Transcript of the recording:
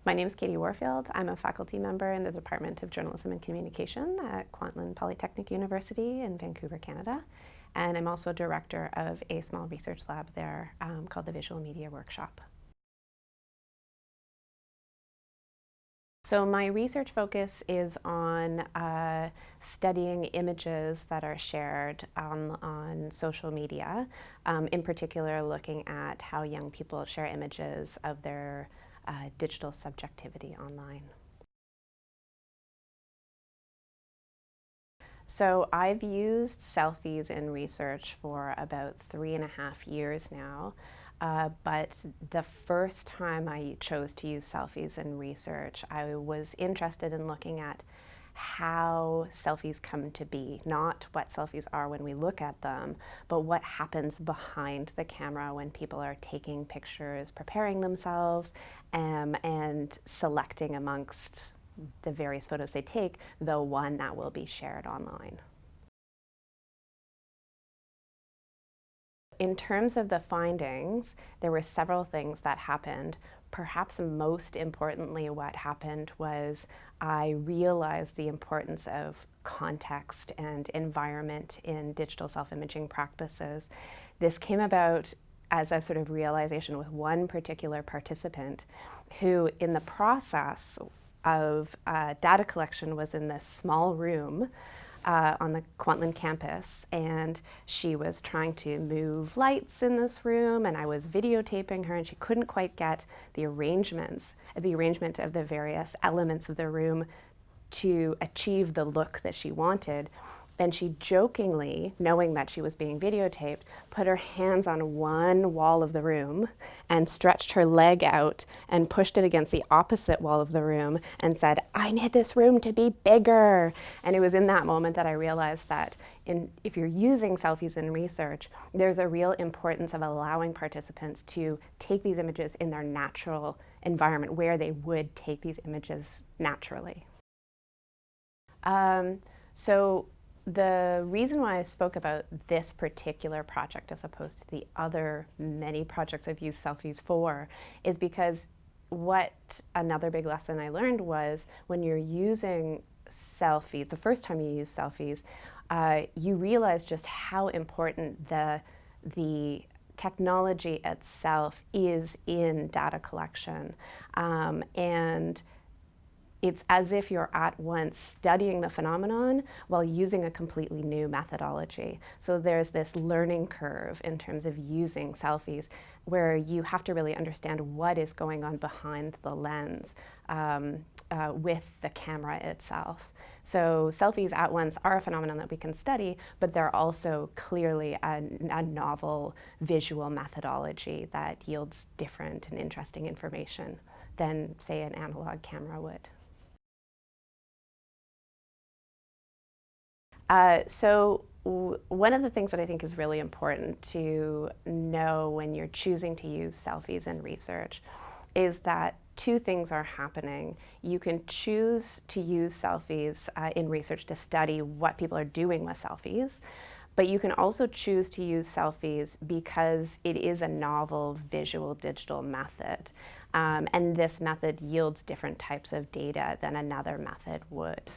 My name is Katie Warfield. I'm a faculty member in the Department of Journalism and Communication at Kwantlen Polytechnic University in Vancouver, Canada. And I'm also director of a small research lab there called the Visual Media Workshop. So my research focus is on studying images that are shared on social media, in particular looking at how young people share images of their digital subjectivity online. So I've used selfies in research for about 3.5 years now. But the first time I chose to use selfies in research, I was interested in looking at how selfies come to be, not what selfies are when we look at them, but what happens behind the camera when people are taking pictures, preparing themselves, and selecting amongst the various photos they take, the one that will be shared online. In terms of the findings, there were several things that happened. Perhaps most importantly, what happened was I realized the importance of context and environment in digital self-imaging practices. This came about as a sort of realization with one particular participant who, in the process of data collection, was in this small room on the Kwantlen campus, and she was trying to move lights in this room, and I was videotaping her, and she couldn't quite get the arrangement of the various elements of the room to achieve the look that she wanted. Then she jokingly, knowing that she was being videotaped, put her hands on one wall of the room and stretched her leg out and pushed it against the opposite wall of the room and said, "I need this room to be bigger." And it was in that moment that I realized that if you're using selfies in research, there's a real importance of allowing participants to take these images in their natural environment where they would take these images naturally. So the reason why I spoke about this particular project as opposed to the other many projects I've used selfies for is because what another big lesson I learned was when you're using selfies, the first time you use selfies, you realize just how important the technology itself is in data collection. And it's as if you're at once studying the phenomenon while using a completely new methodology. So there's this learning curve in terms of using selfies where you have to really understand what is going on behind the lens with the camera itself. So selfies at once are a phenomenon that we can study, but they're also clearly a novel visual methodology that yields different and interesting information than, say, an analog camera would. So one of the things that I think is really important to know when you're choosing to use selfies in research is that two things are happening. You can choose to use selfies in research to study what people are doing with selfies, but you can also choose to use selfies because it is a novel visual digital method. And this method yields different types of data than another method would.